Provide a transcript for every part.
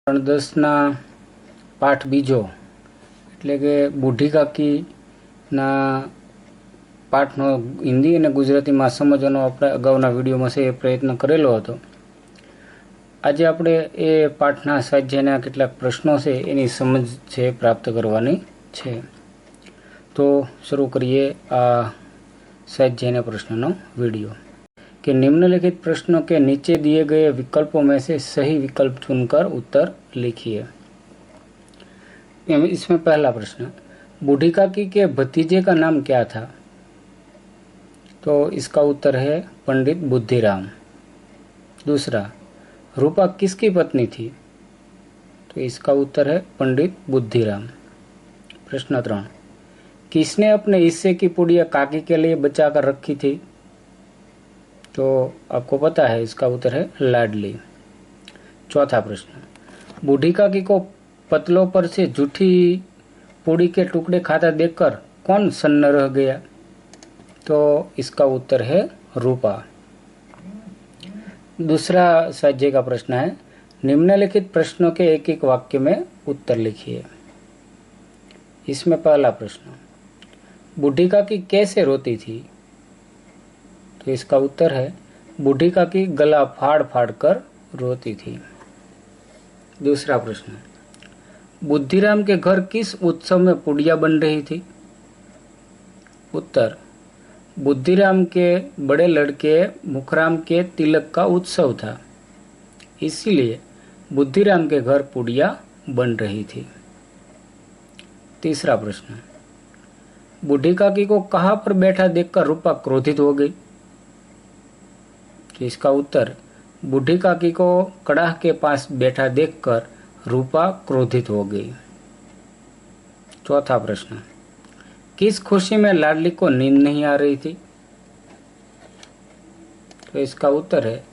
ધોરણ 10ના પાઠ બીજો એટલે કે બુઢી કાકીના પાઠનો હિન્દી અને ગુજરાતીમાં સમજવાનો આપણે અગાઉના વિડીયોમાં છે એ પ્રયત્ન કરેલો હતો। આજે આપણે એ પાઠના સ્વાધ્યાયના કેટલાક પ્રશ્નો છે એની સમજ છે પ્રાપ્ત કરવાની છે। તો શરૂ કરીએ આ स्वाध्याय प्रश्न नो वीडियो कि निम्नलिखित प्रश्नों के नीचे दिए गए विकल्पों में से सही विकल्प चुनकर उत्तर लिखिए। इसमें पहला प्रश्न, बूढ़ी काकी के भतीजे का नाम क्या था? तो इसका उत्तर है पंडित बुद्धिराम। दूसरा, रूपा किसकी पत्नी थी? तो इसका उत्तर है पंडित बुद्धिराम। प्रश्न 3, किसने अपने हिस्से की पुड़िया काकी के लिए बचा कर रखी थी? तो आपको पता है इसका उत्तर है लाडली। चौथा प्रश्न, बूढ़ी काकी को पतलों पर से जूठी पूड़ी के टुकड़े खाता देखकर कौन सन्न रह गया? तो इसका उत्तर है रूपा। दूसरा स्वाध्याय का प्रश्न है, निम्नलिखित प्रश्नों के एक एक वाक्य में उत्तर लिखिए। इसमें पहला प्रश्न, बूढ़ी काकी कैसे रोती थी? तो इसका उत्तर है बूढ़ी काकी गला फाड़ फाड़ कर रोती थी। दूसरा प्रश्न, बुद्धिराम के घर किस उत्सव में पुड़िया बन रही थी? उत्तर, बुद्धिराम के बड़े लड़के मुखराम के तिलक का उत्सव था, इसीलिए बुद्धिराम के घर पुड़िया बन रही थी। तीसरा प्रश्न, बूढ़ी काकी को कहाँ पर बैठा देखकर रूपा क्रोधित हो गई? कि इसका उत्तर, बूढ़ी काकी को कड़ाह के पास बैठा देखकर रूपा क्रोधित हो गई। चौथा प्रश्न, किस खुशी में लाडली को नींद नहीं आ रही थी? तो इसका उत्तर है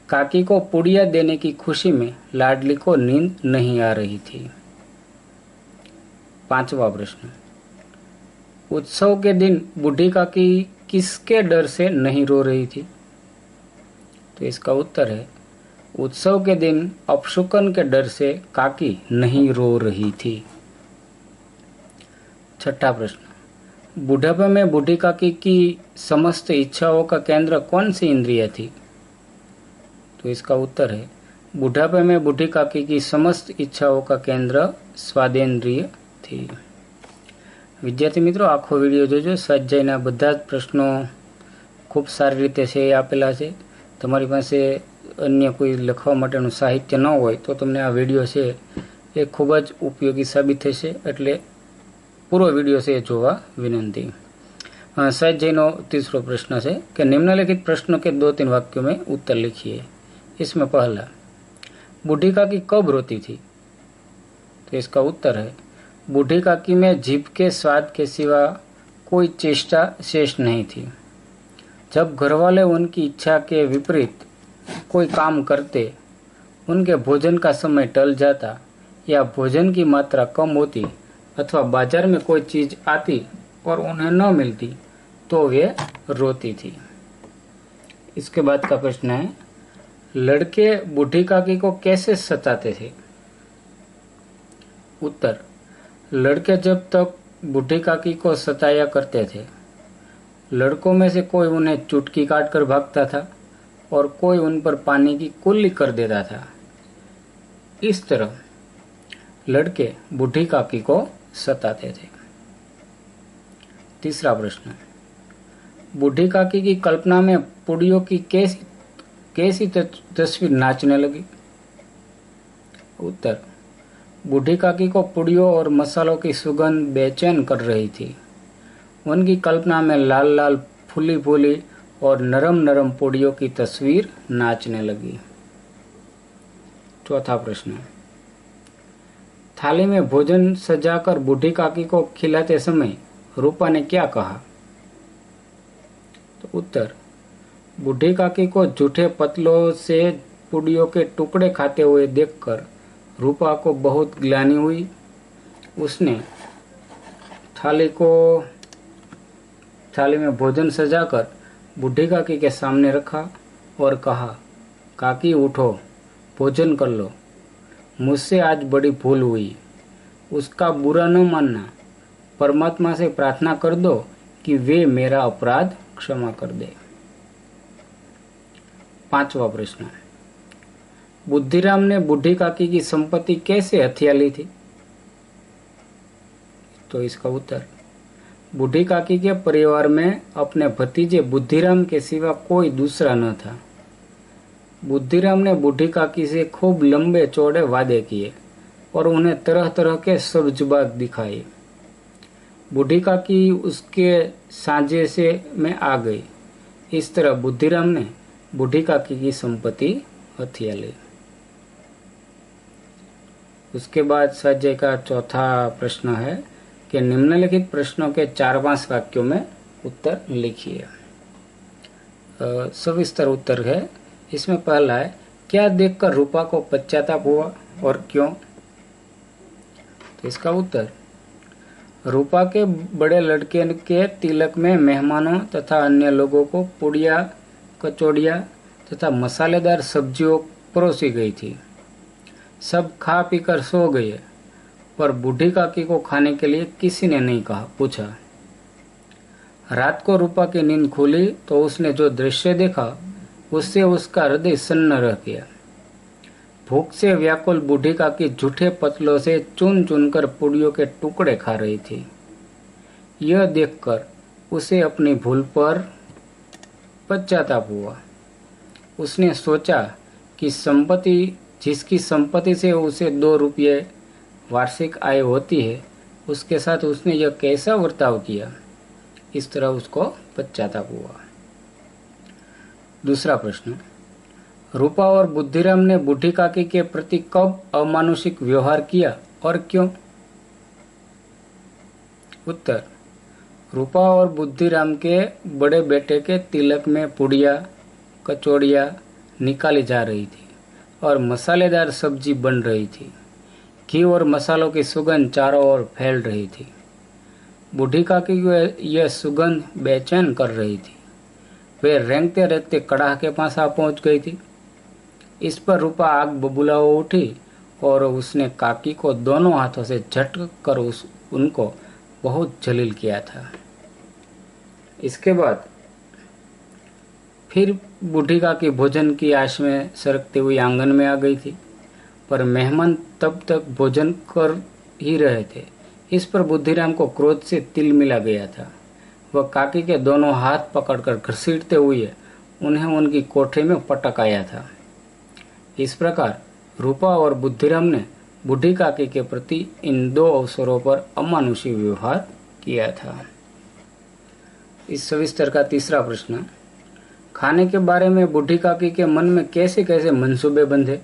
काकी को पुड़िया देने की खुशी में लाडली को नींद नहीं आ रही थी। पांचवा प्रश्न, उत्सव के दिन बूढ़ी काकी किसके डर से नहीं रो रही थी? तो इसका उत्तर है उत्सव के दिन अपशुकन के डर से काकी नहीं रो रही थी। छठा प्रश्न, बुढ़ापे में बूढ़ी काकी की समस्त इच्छाओं का केंद्र कौन सी इंद्रिय थी? तो इसका उत्तर है बुढ़ापे में बूढ़ी काकी की समस्त इच्छाओं का केंद्र स्वादेंद्रिय थी। विद्यार्थी मित्रों, आखो विडियो जोजो। स्वाध्यायना बधा ज प्रश्नों खूब सारी रीते छे आपेला छे। तमारी पासे अन्य कोई लखवा माटेनुं साहित्य न होय तो तमने आ विडियो छे ए खूब ज उपयोगी साबित थशे, एटले पूरो विडियो छे जोवा विनंती। स्वाध्यायनो तीसरो प्रश्न है कि निम्नलिखित प्रश्नों के 2-3 वाक्यों में उत्तर लिखिए। इसमें पहला, बूढ़ी काकी कब रोती थी? तो इसका उत्तर है बूढ़ी काकी में जीभ के स्वाद के सिवा कोई चेष्टा शेष नहीं थी। जब घरवाले उनकी इच्छा के विपरीत कोई काम करते, उनके भोजन का समय टल जाता या भोजन की मात्रा कम होती अथवा बाजार में कोई चीज आती और उन्हें न मिलती तो वे रोती थी। इसके बाद का प्रश्न है, लड़के बूढ़ी काकी को कैसे सताते थे? उत्तर, लड़के जब तक बूढ़ी काकी को सताया करते थे, लड़कों में से कोई उन्हें चुटकी काट कर भागता था और कोई उन पर पानी की कुल्ली कर देता था। इस तरह लड़के बूढ़ी काकी को सताते थे। तीसरा प्रश्न, बूढ़ी काकी की कल्पना में पुड़ियों की कैसी तस्वीर नाचने लगी? उत्तर, बूढ़ी काकी को पुड़ियों और मसालों की सुगंध बेचैन कर रही थी। उनकी कल्पना में लाल लाल फूली फूली और नरम नरम पुड़ियों की तस्वीर नाचने लगी। चौथा प्रश्न, थाली में भोजन सजाकर बूढ़ी काकी को खिलाते समय रूपा ने क्या कहा? तो उत्तर, बूढ़ी काकी को जूठे पतलों से पुड़ियों के टुकड़े खाते हुए देखकर रूपा को बहुत ग्लानि हुई। उसने थाली में भोजन सजाकर बूढ़ी काकी के सामने रखा और कहा, काकी उठो, भोजन कर लो। मुझसे आज बड़ी भूल हुई, उसका बुरा न मानना। परमात्मा से प्रार्थना कर दो कि वे मेरा अपराध क्षमा कर दे। 5वां प्रश्न, बुद्धिराम ने बूढ़ी काकी की संपत्ति कैसे हथिया ली थी? तो इसका उत्तर, बूढ़ी काकी के परिवार में अपने भतीजे बुद्धिराम के सिवा कोई दूसरा न था। बुद्धिराम ने बूढ़ी काकी से खूब लंबे चौड़े वादे किए और उन्हें तरह तरह के सब्जबाग दिखाए। बूढ़ी काकी उसके साझे से में आ गई। इस तरह बुद्धिराम ने बूढ़ी काकी की संपत्ति हथिया ली। उसके बाद साझे का चौथा प्रश्न है कि निम्नलिखित प्रश्नों के 4-5 वाक्यों में उत्तर लिखिए। सविस्तर उत्तर है। इसमें पहला है, क्या देखकर रूपा को पश्चाताप हुआ और क्यों? तो इसका उत्तर, रूपा के बड़े लड़के के तिलक में मेहमानों तथा अन्य लोगों को पुड़िया, कचौड़ियाँ तथा मसालेदार सब्जियों परोसी गई थी। सब खा पीकर सो गए, पर बूढ़ी काकी को खाने के लिए किसी ने नहीं पूछा। रात को रूपा की नींद खुली तो उसने जो दृश्य देखा उससे उसका हृदय सन्न रह गया। भूख से व्याकुल बूढ़ी काकी झूठे पतलों से चुन चुनकर पुड़ियों के टुकड़े खा रही थी। यह देखकर उसे अपनी भूल पर पश्चाताप हुआ। उसने सोचा कि जिसकी संपत्ति से उसे 2 रुपये वार्षिक आय होती है, उसके साथ उसने यह कैसा बर्ताव किया। इस तरह उसको पश्चाताप हुआ। दूसरा प्रश्न, रूपा और बुद्धिराम ने बूढ़ी काकी के प्रति कब अमानुषिक व्यवहार किया और क्यों? उत्तर, रूपा और बुद्धिराम के बड़े बेटे के तिलक में पुड़िया, कचौड़ियाँ निकाली जा रही थी और मसालेदार सब्जी बन रही थी। घी और मसालों की सुगंध चारों ओर फैल रही थी। बूढ़ी काकी को यह सुगंध बेचैन कर रही थी। वे रेंगते रेंगते कड़ाह के पास आ पहुंच गई थी। इस पर रूपा आग बबूला हो उठी और उसने काकी को दोनों हाथों से झटक कर उनको बहुत जलील किया था। इसके बाद फिर बूढ़ी काकी भोजन की आश में सरकती हुई आंगन में आ गई थी, पर मेहमान तब तक भोजन कर ही रहे थे। इस पर बुद्धिराम को क्रोध से तिल मिला गया था। वह काकी के दोनों हाथ पकड़कर घसीटते हुए उन्हें उनकी कोठरी में पटक आया था। इस प्रकार रूपा और बुद्धिराम ने बूढ़ी काकी के प्रति इन 2 अवसरों पर अमानुषी व्यवहार किया था। इस सविस्तर का तीसरा प्रश्न, खाने के बारे में बूढ़ी काकी के मन में कैसे कैसे मंसूबे बंधे?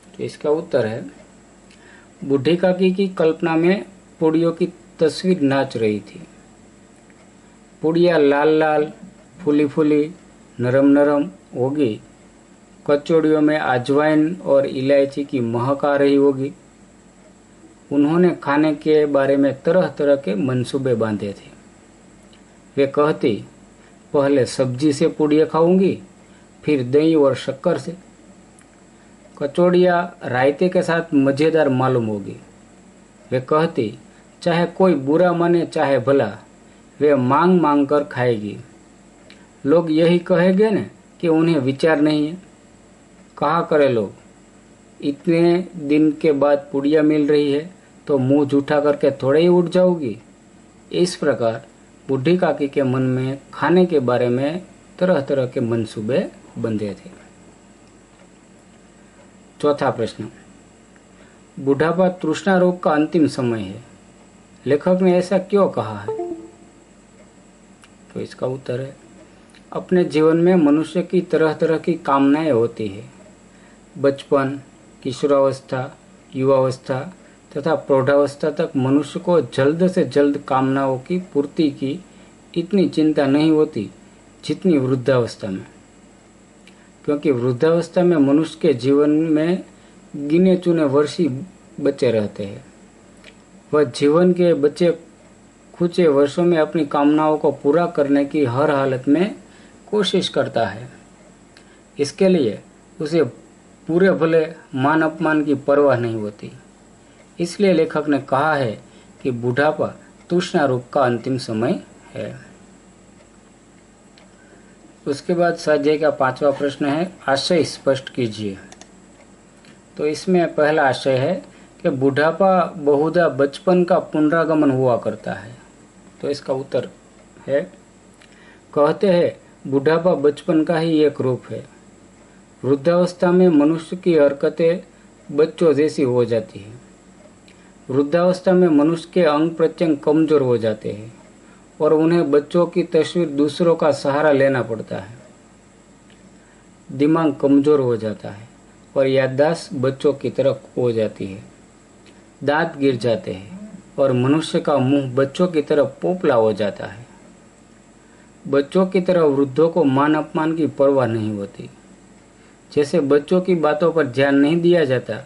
तो इसका उत्तर है, बूढ़ी काकी की कल्पना में पुड़ियों की तस्वीर नाच रही थी। पुड़िया लाल लाल, फूली फूली, नरम नरम होगी। कचौड़ियों में अजवाइन और इलायची की महक आ रही होगी। उन्होंने खाने के बारे में तरह तरह के मंसूबे बांधे थे। वे कहती, पहले सब्जी से पुड़िया खाऊंगी, फिर दही और शक्कर से। कचौड़ियाँ रायते के साथ मज़ेदार मालूम होगी। वे कहती, चाहे कोई बुरा माने चाहे भला, वे मांग मांग कर खाएगी। लोग यही कहेंगे न कि उन्हें विचार नहीं है। कहा करे लोग, इतने दिन के बाद पुड़िया मिल रही है तो मुंह जूठा करके थोड़े ही उठ जाओगी। इस प्रकार बूढ़ी काकी के मन में खाने के बारे में तरह तरह के मंसूबे बंधे थे। चौथा प्रश्न, बुढ़ापा तृष्णा रोग का अंतिम समय है। लेखक ने ऐसा क्यों कहा है? तो इसका उत्तर है, अपने जीवन में मनुष्य की तरह तरह की कामनाएं होती है। बचपन, किशोरावस्था, युवावस्था तथा प्रौढ़ावस्था तक मनुष्य को जल्द से जल्द कामनाओं की पूर्ति की इतनी चिंता नहीं होती जितनी वृद्धावस्था में, क्योंकि वृद्धावस्था में मनुष्य के जीवन में गिने चुने वर्ष ही बचे रहते हैं। वह जीवन के बचे खुचे वर्षों में अपनी कामनाओं को पूरा करने की हर हालत में कोशिश करता है। इसके लिए उसे पूरे भले मान अपमान की परवाह नहीं होती। इसलिए लेखक ने कहा है कि बुढ़ापा तृष्णा रूप का अंतिम समय है। उसके बाद स्वाध्याय का 5वां प्रश्न है, आशय स्पष्ट कीजिए। तो इसमें पहला आशय है कि बुढ़ापा बहुधा बचपन का पुनरागमन हुआ करता है। तो इसका उत्तर है, कहते हैं बुढ़ापा बचपन का ही एक रूप है। वृद्धावस्था में मनुष्य की हरकतें बच्चों जैसी हो जाती है। वृद्धावस्था में मनुष्य के अंग प्रत्यंग कमजोर हो जाते हैं और उन्हें बच्चों की तस्वीर दूसरों का सहारा लेना पड़ता है। दिमाग कमजोर हो जाता है और याददाश्त बच्चों की तरफ हो जाती है। दांत गिर जाते हैं और मनुष्य का मुंह बच्चों की तरफ पोपला हो जाता है। बच्चों की तरह वृद्धों को मान अपमान की परवाह नहीं होती। जैसे बच्चों की बातों पर ध्यान नहीं दिया जाता,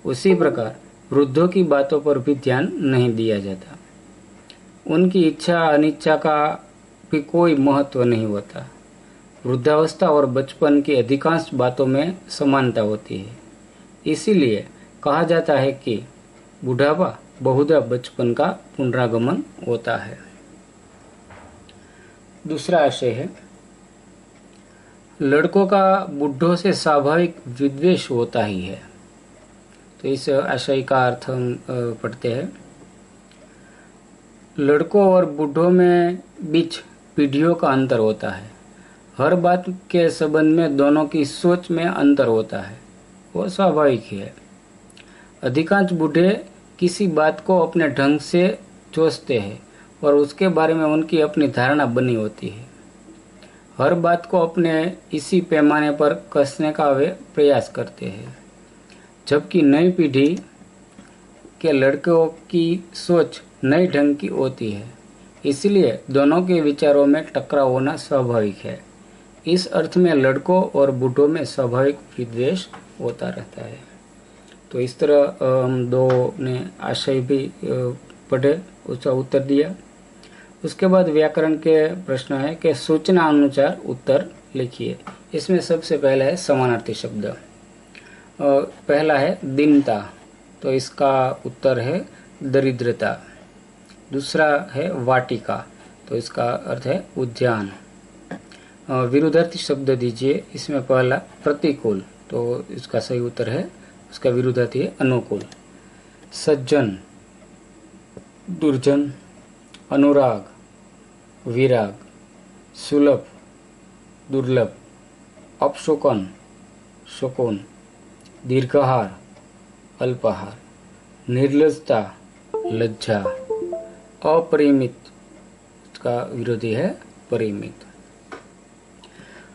उसी प्रकार वृद्धों की बातों पर भी ध्यान नहीं दिया जाता। उनकी इच्छा अनिच्छा का भी कोई महत्व नहीं होता। वृद्धावस्था और बचपन की अधिकांश बातों में समानता होती है। इसीलिए कहा जाता है कि बुढ़ापा बहुधा बचपन का पुनरागमन होता है। दूसरा आशय है, लड़कों का बुढ़ों से स्वाभाविक विद्वेष होता ही है। तो इस आशय का अर्थ हम पढ़ते हैं, लड़कों और बुढ़ों में बीच पीढ़ियों का अंतर होता है। हर बात के संबंध में दोनों की सोच में अंतर होता है, वो स्वाभाविक ही है। अधिकांश बूढ़े किसी बात को अपने ढंग से सोचते हैं और उसके बारे में उनकी अपनी धारणा बनी होती है। हर बात को अपने इसी पैमाने पर कसने का वे प्रयास करते हैं, जबकि नई पीढ़ी के लड़कों की सोच नई ढंग की होती है। इसलिए दोनों के विचारों में टकराव होना स्वाभाविक है। इस अर्थ में लड़कों और बूढ़ों में स्वाभाविक विद्वेष होता रहता है। तो इस तरह हम दो ने आशय भी पढ़े, उसका उत्तर दिया। उसके बाद व्याकरण के प्रश्न है कि सूचना अनुसार उत्तर लिखिए। इसमें सबसे पहला है समानार्थी शब्द। पहला है दीनता, तो इसका उत्तर है दरिद्रता। दूसरा है वाटिका, तो इसका अर्थ है उद्यान। विरुद्धार्थी शब्द दीजिए। इसमें पहला प्रतिकूल, तो इसका सही उत्तर है, उसका विरुद्धार्थी है अनुकूल। सज्जन, दुर्जन, अनुराग, विराग, सुलभ, दुर्लभ, अपशोकन, शोकन, दीर्घहार, अल्पाहार, निर्लजता, लज्जा, अपरिमित, इसका विरोधी है परिमित।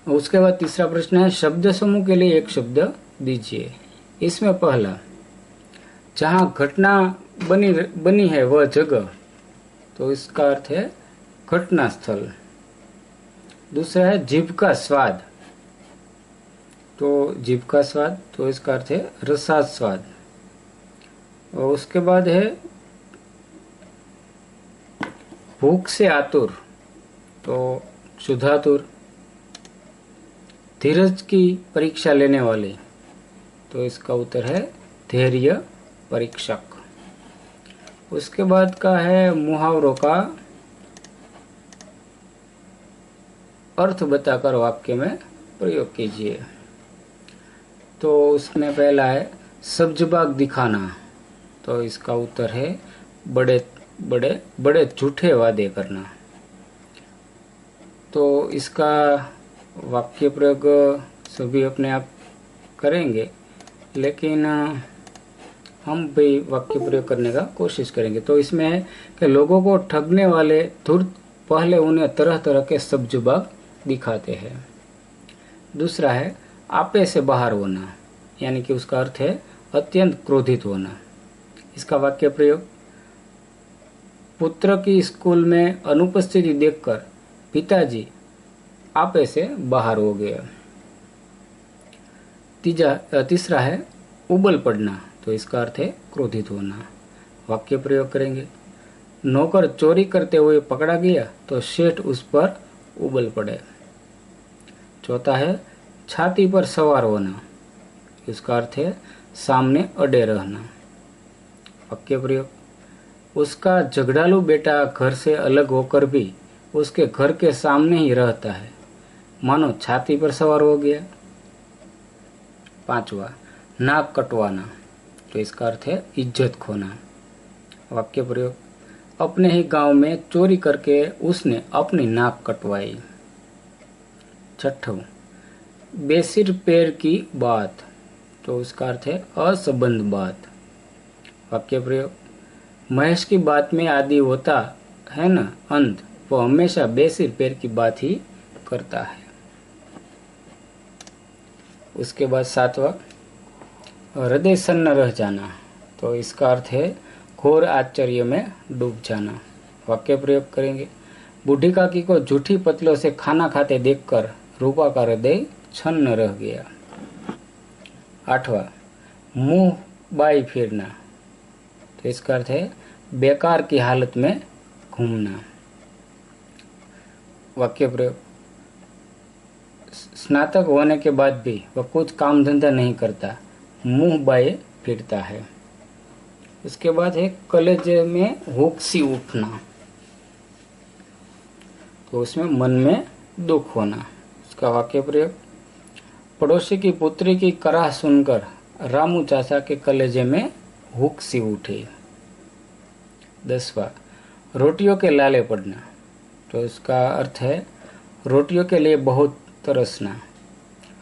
उसके बाद तीसरा प्रश्न है, शब्द समूह के लिए एक शब्द दीजिए। इसमें पहला, जहाँ घटना बनी है वह जगह, तो इसका अर्थ है घटना स्थल। दूसरा है जीभ का स्वाद, तो जीभ का स्वाद, तो इसका अर्थ है रसास्वाद। और उसके बाद है भूख से आतुर, तो क्षुधातुर। धीरज की परीक्षा लेने वाले, तो इसका उत्तर है धैर्य परीक्षक। उसके बाद का है मुहावरों का अर्थ बताकर वाक्य में प्रयोग कीजिए। तो उसमें पहला है सब्जबाग दिखाना, तो इसका उत्तर है बड़े बड़े बड़े झूठे वादे करना। तो इसका वाक्य प्रयोग सभी अपने आप करेंगे, लेकिन हम भी वाक्य प्रयोग करने का कोशिश करेंगे। तो इसमें है कि लोगों को ठगने वाले धूर्त पहले उन्हें तरह तरह के सब्जबाग दिखाते हैं। दूसरा है आपे से बाहर होना, यानी कि उसका अर्थ है अत्यंत क्रोधित होना। इसका वाक्य प्रयोग, पुत्र की स्कूल में अनुपस्थिति देखकर पिताजी आपे से बाहर हो गया। तीसरा है उबल पड़ना, तो इसका अर्थ है क्रोधित होना। वाक्य प्रयोग करेंगे, नौकर चोरी करते हुए पकड़ा गया तो सेठ उस पर उबल पड़े। चौथा है छाती पर सवार होना, इसका अर्थ है सामने अड़े रहना। वाक्य प्रयोग, उसका झगड़ालू बेटा घर से अलग होकर भी उसके घर के सामने ही रहता है, मानो छाती पर सवार हो गया। 5वां, नाक कटवाना, तो इसका अर्थ है इज्जत खोना। वाक्य प्रयोग, अपने ही गांव में चोरी करके उसने अपनी नाक कटवाई। 6वां, बेसिर पैर की बात, तो इसका अर्थ है असंबंध बात। वाक्य प्रयोग, महेश की बात में आदि होता है न अंत, वो हमेशा बेसिर पैर की बात ही करता है। उसके बाद 7वां, हृदय सन्न रह जाना, तो इसका अर्थ है घोर आश्चर्य में डूब जाना। वाक्य प्रयोग करेंगे, बूढ़ी काकी को झूठी पतलों से खाना खाते देखकर रूपा का हृदय छन्न रह गया। 8वां, मुंह बाई फिरना, तो इसका अर्थ है बेकार की हालत में घूमना। वाक्य प्रयोग, स्नातक होने के बाद भी वह कुछ काम धंधा नहीं करता, मुंह बाए फिरता है। उसके बाद है कलेजे में हुक सी उठना, तो उसमें मन में दुख होना। उसका वाक्य प्रयोग, पड़ोसी की पुत्री की कराह सुनकर रामू चाचा के कलेजे में हुक सी उठी। 10वां, रोटियों के लाले पड़ना, तो इसका अर्थ है रोटियों के लिए बहुत तरसना।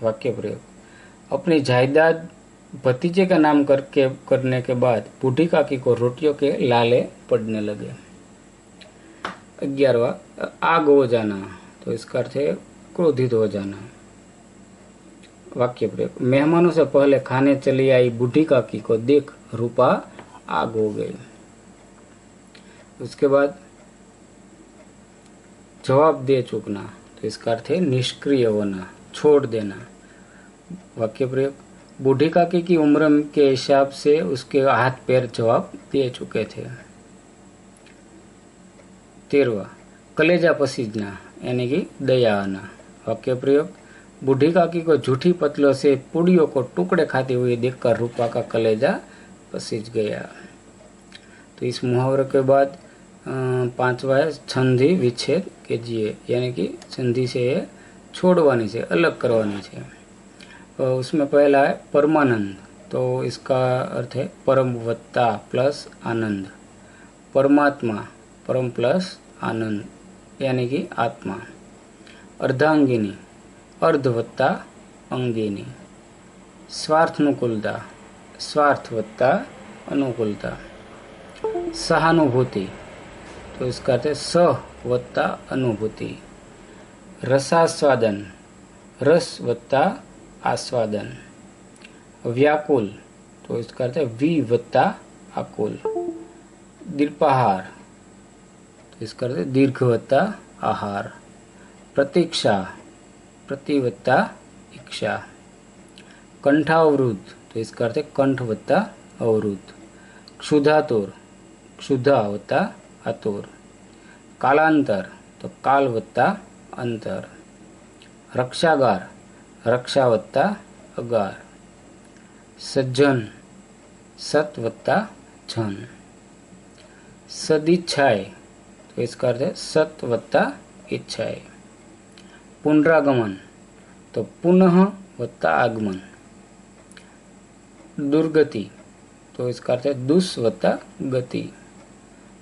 वाक्य प्रयोग, अपनी जायदाद भतीजे का नाम करने के बाद बूढ़ी काकी को रोटियों के लाले पड़ने लगे। 11वां, आग हो जाना, तो इसका अर्थ है क्रोधित हो जाना। वाक्य प्रयोग, मेहमानों से पहले खाने चली आई बूढ़ी काकी को देख रूपा आग हो गई। उसके बाद जवाब दे चुकना, तो इसका अर्थ है निष्क्रिय होना, छोड़ देना। वाक्य प्रयोग, बूढ़ी काकी की उम्र के हिसाब से उसके हाथ पैर जवाब दे चुके थे। 13वां, कलेजा पसीजना, यानी कि दया आना। वाक्य प्रयोग, बूढ़ी काकी को झूठी पतलों से पूड़ियों को टुकड़े खाते हुए देखकर रूपा का कलेजा पसीज गया। तो इस मुहावरे के बाद 5वां है संधि विच्छेद कीजिए, यानी कि संधि से छोड़वानी से, अलग करवानी से। तो उसमें पहला है परमानंद, तो इसका अर्थ है परम वत्ता प्लस आनंद। परमात्मा, परम प्लस आनंद, यानी कि आत्मा। अर्धांगिनी, अर्ध वत्ता अंगिनी। स्वार्थनुकूलता, स्वार्थ वत्ता अनुकूलता। सहानुभूति, तो इसका अर्थ है सह वत्ता अनुभूति। रसास्वादन, रस वत्ता आस्वादन। व्याकुल, तो इसका अर्थ है वी वत्ता आकुल। दीर्घाहार, तो इसका अर्थ है दीर्घ वत्ता आहार। प्रतीक्षा, प्रति वत्ता इच्छा। कंठावरुद्ध, तो इसका अर्थ है कंठ वत्ता अवरुद्ध। क्षुधातुर, क्षुधा वत्ता आतुर। कालांतर, तो काल वत्ता अंतर। रक्षागार, रक्षा वत्ता अगार। सज्जन, सत वत्ता जन। सदिच्छाए, तो इसका अर्थ है सत वत्ता इच्छाए। पुनरागमन, तो पुनः वत्ता आगमन। दुर्गति, तो इसका अर्थ है दुस वत्ता गति।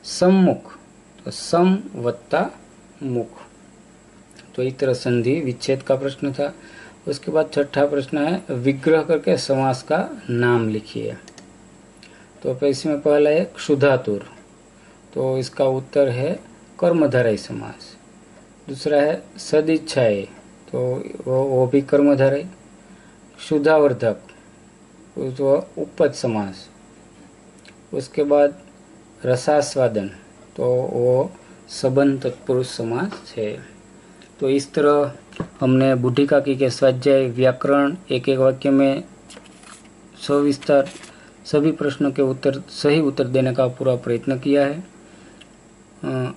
सम्मुख, तो सम वत्ता मुख। तो इस तरह संधि विच्छेद का प्रश्न था। उसके बाद छठा प्रश्न है विग्रह करके समास का नाम लिखिए। तो इसमें पहला है क्षुधातुर, तो इसका उत्तर है कर्मधारय समास। दूसरा है सदिच्छाए, तो वो भी कर्मधारय। क्षुधावर्धक, तो उपपद समास। उसके बाद रसास्वादन, तो वो सबंध तत्पुरुष समास है। तो इस तरह हमने बूढ़ी काकी के स्वाध्याय, व्याकरण, एक एक वाक्य में सविस्तार सभी प्रश्नों के उत्तर, सही उत्तर देने का पूरा प्रयत्न किया है।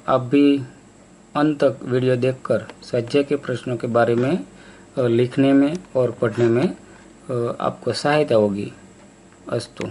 आप भी अंत तक वीडियो देखकर स्वाध्याय के प्रश्नों के बारे में लिखने में और पढ़ने में आपको सहायता होगी। अस्तु।